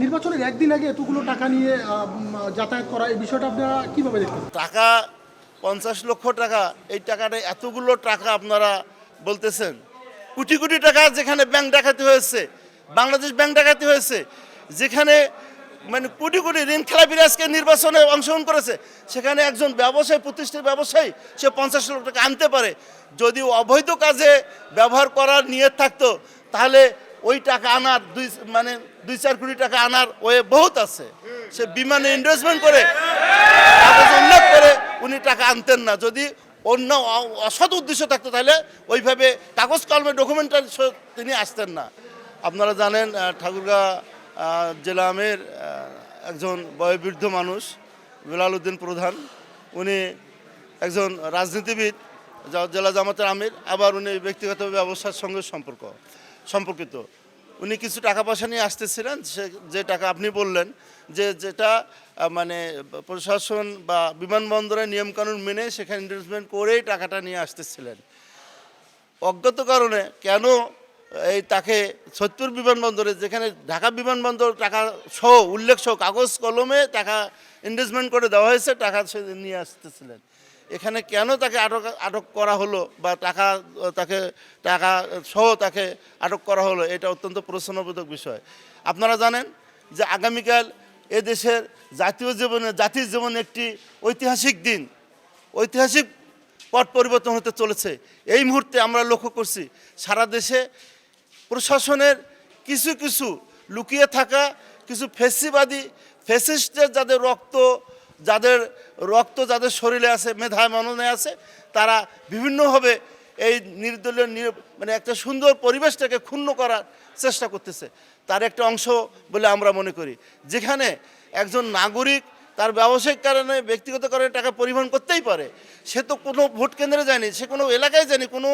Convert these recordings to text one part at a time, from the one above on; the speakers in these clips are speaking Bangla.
নির্বাচনের একদিন আগে এতগুলো টাকা নিয়ে যাতায়াত করা এই বিষয়টা আপনারা কিভাবে দেখতেন? টাকা 50 লক্ষ টাকা, এই টাকাটা এতগুলো টাকা আপনারা বলতেছেন। কোটি কোটি টাকা যেখানে ব্যাংক ডাকাতি হয়েছে, বাংলাদেশ ব্যাংক ডাকাতি হয়েছে, যেখানে মানে কোটি কোটি ঋণ খেলাপিরা আজকে নির্বাচনে অংশগ্রহণ করেছে, সেখানে একজন ব্যবসায়ী, প্রতিষ্ঠিত ব্যবসায়ী, সে 50 লক্ষ টাকা আনতে পারে। যদি অবৈধ কাজে ব্যবহার করার নিয়ত থাকতো, তাহলে ওই টাকা আনার দুই চার কোটি টাকা আনার ওয়ে বহুত আছে। সে বিমানে ইনভেস্টমেন্ট করে কাগজ উল্লেখ করে উনি টাকা আনতেন না। যদি অন্য অসৎ উদ্দেশ্য থাকতো, তাহলে ওইভাবে কাগজ কলমে ডকুমেন্টারি তিনি আসতেন না। আপনারা জানেন ঠাকুরগাঁ জেলা আমের একজন বয়োবৃদ্ধ মানুষ বেলাল উদ্দিন প্রধান, উনি একজন রাজনীতিবিদ, জেলা জামাতের আমির, আবার উনি ব্যক্তিগত ব্যবসার সঙ্গে সম্পর্কিত। উনি কিছু টাকা পয়সা নিয়ে আসতেছিলেন, যে টাকা আপনি বললেন যেটা মানে প্রশাসন বা বিমানবন্দরের নিয়মকানুন মেনে সেখানে ইনভেস্টমেন্ট করেই টাকাটা নিয়ে আসতেছিলেন। অজ্ঞাত কারণে কেন তাকে সৈয়দপুর বিমানবন্দরে, যেখানে ঢাকা বিমানবন্দর টাকা সহ উল্লেখ সহ কাগজ কলমে টাকা ইনভেস্টমেন্ট করে দেওয়া হয়েছে, টাকা সে নিয়ে আসতেছিলেন। এখানে কেন তাকে আটক করা হলো বা তাকে টাকা সহ তাকে আটক করা হলো, এটা অত্যন্ত প্রশ্নবোধক বিষয়। আপনারা জানেন যে আগামীকাল এদেশের জাতির জীবনে একটি ঐতিহাসিক দিন, ঐতিহাসিক পট পরিবর্তন হতে চলেছে। এই মুহূর্তে আমরা লক্ষ্য করছি সারা দেশে প্রশাসনের কিছু লুকিয়ে থাকা কিছু ফ্যাসিস্টের যাদের রক্ত যাদের শরীরে আছে, মেধায় মননে আছে, তারা বিভিন্নভাবে এই নির্দলীয় মানে একটা সুন্দর পরিবেশটাকে ক্ষুণ্ণ করার চেষ্টা করতেছে। তার একটা অংশ বলে আমরা মনে করি। যেখানে একজন নাগরিক তার ব্যবসায়িক কারণে, ব্যক্তিগত কারণে টাকা পরিবহন করতেই পারে, সে তো কোনো ভোট কেন্দ্রে যায়নি, সে কোনো এলাকায় যায়নি, কোনো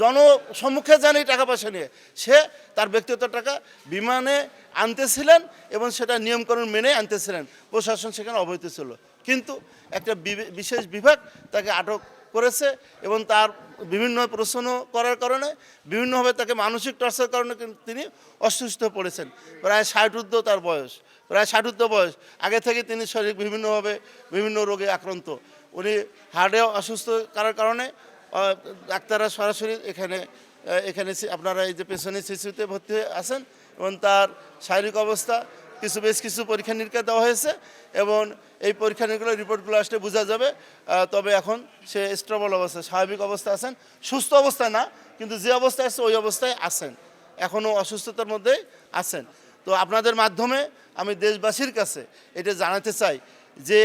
জনসম্মুখে যায়নি টাকা পয়সা নিয়ে। সে তার ব্যক্তিগত টাকা বিমানে আনতেছিলেন এবং সেটা নিয়মকানুন মেনে আনতেছিলেন। প্রশাসন সেখানে অবহিত ছিল, কিন্তু একটা বিশেষ বিভাগ তাকে আটক করেছে এবং তার বিভিন্ন প্রশ্ন করার কারণে, বিভিন্নভাবে তাকে মানসিক টর্চার কারণে তিনি অসুস্থ পড়েছেন। প্রায় 60 তার বয়স, প্রায় 60 বয়স। আগে থেকে তিনি শারীরিক বিভিন্ন রোগে আক্রান্ত। উনি হার্টে অসুস্থ করার কারণে ডাক্তাররা সরাসরি এখানে আপনারা এই যে পেছনে শিশুতে ভর্তি হয়ে আছেন এবং তার শারীরিক অবস্থা বেশ কিছু পরীক্ষা নিরীক্ষা দেওয়া হয়েছে এবং এই পরীক্ষা নিরীক্ষার রিপোর্টগুলো আসলে বোঝা যাবে। তবে এখন সে স্টেবল অবস্থায়, স্বাভাবিক অবস্থায় আছেন, সুস্থ অবস্থায় না, কিন্তু যে অবস্থায় আছে ওই অবস্থায় আছেন, এখনও অসুস্থতার মধ্যেই আছেন। তো আপনাদের মাধ্যমে আমি দেশবাসীর কাছে এটা জানাতে চাই যে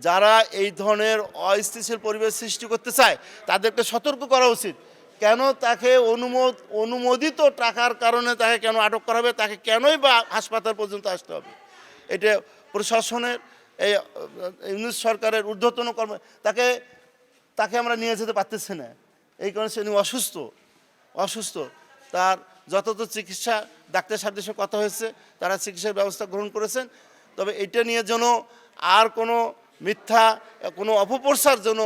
যারা এই ধরনের অস্থিতিশীল পরিবেশ সৃষ্টি করতে চায়, তাদেরকে সতর্ক করা উচিত। কেন তাকে অনুমোদিত টাকার কারণে তাকে কেন আটক করা হবে, তাকে কেনই বা হাসপাতাল পর্যন্ত আসতে হবে? এটা প্রশাসনের, এই ইউনিট সরকারের ঊর্ধ্বতন তাকে আমরা নিয়ে যেতে পারতেছি না। এই কারণে সে অসুস্থ। তার যথাযথ চিকিৎসা, ডাক্তার সাহেবদের সাথে কথা হয়েছে, তারা চিকিৎসার ব্যবস্থা গ্রহণ করেছেন। তবে এটা নিয়ে যেন আর কোনো মিথ্যা, কোনো অপপ্রচার যেন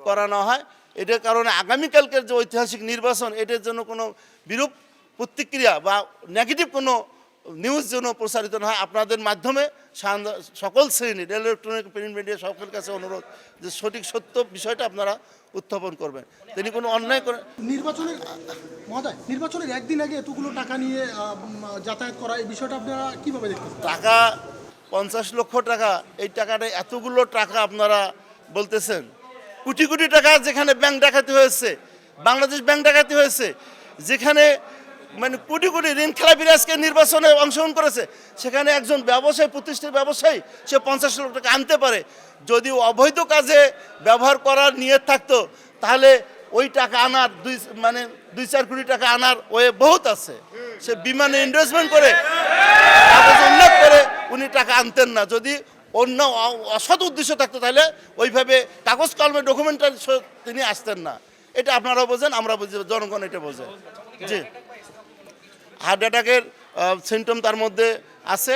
করা না হয়। এটার কারণে আগামীকালকের যে ঐতিহাসিক নির্বাচন, এটার জন্য কোনো বিরূপ প্রতিক্রিয়া বা নেগেটিভ কোনো নিউজ যেন প্রচারিত না হয়। আপনাদের মাধ্যমে সকল শ্রেণীর ইলেকট্রনিক প্রিন্ট মিডিয়া সকলের কাছে অনুরোধ যে সঠিক সত্য বিষয়টা আপনারা উত্থাপন করবেন। তিনি কোনো অন্যায় করে নির্বাচনের একদিন আগে এতগুলো টাকা নিয়ে যাতায়াত করা এই বিষয়টা আপনারা কিভাবে দেখতেন? টাকা 50 লক্ষ টাকা, এই টাকাটা এতগুলো টাকা আপনারা বলতেছেন। কোটি কোটি টাকা যেখানে ব্যাংক ডাকাতি হয়েছে, বাংলাদেশ ব্যাংক ডাকাতি হয়েছে, যেখানে মানে কোটি কোটি ঋণ খেলাপিরা আজকে নির্বাচনে অংশগ্রহণ করেছে, সেখানে একজন ব্যবসায়ী, প্রতিষ্ঠিত ব্যবসায়ী, সে 50 লক্ষ টাকা আনতে পারে। যদি অবৈধ কাজে ব্যবহার করার নিয়ত থাকতো, তাহলে ওই টাকা আনার দুই চার কোটি টাকা আনার ওয়ে বহুত আছে। সে বিমানে ইনভেস্টমেন্ট করে কাগজ উল্লেখ করে উনি টাকা আনতেন না। যদি অন্য অসৎ উদ্দেশ্য থাকতো, তাহলে ওইভাবে কাগজ কলমে ডকুমেন্টারি তিনি আসতেন না। এটা আপনারাও বোঝেন, আমরা বুঝি, জনগণ এটা বোঝে। জি, হার্ট অ্যাটাকের সিমটম তার মধ্যে আছে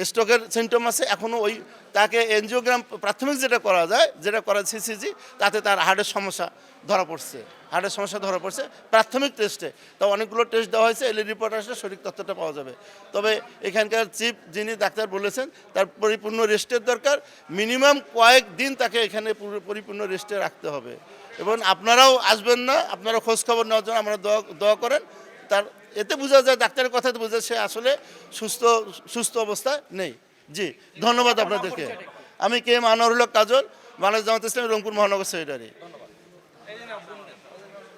স্ট্রোকের সিমটম আছে এখনও ওই তাকে এনজিওগ্রাম প্রাথমিক যেটা করা যায় যেটা করা সিসিজি তাতে তার হার্টের সমস্যা ধরা পড়ছে প্রাথমিক টেস্টে। তো অনেকগুলো টেস্ট দেওয়া হয়েছে, এলি রিপোর্ট আসলে সঠিক তথ্যটা পাওয়া যাবে। তবে এখানকার চিফ যিনি ডাক্তার বলেছেন তার পরিপূর্ণ রেস্টের দরকার, মিনিমাম কয়েকদিন তাকে এখানে পরিপূর্ণ রেস্টে রাখতে হবে। এবং আপনারাও আসবেন না, আপনারা খোঁজখবর নেওয়ার জন্য আমরা দোয়া করেন। তার এতে বোঝা যায়, ডাক্তারের কথাতে বোঝা যায় সে আসলে সুস্থ অবস্থায় নেই। জি, ধন্যবাদ আপনাদেরকে। আমি কে এম আনোয়ারুল হক কাজল, বাংলাদেশ জামাত ইসলামী রংপুর মহানগর সেক্রেটারি।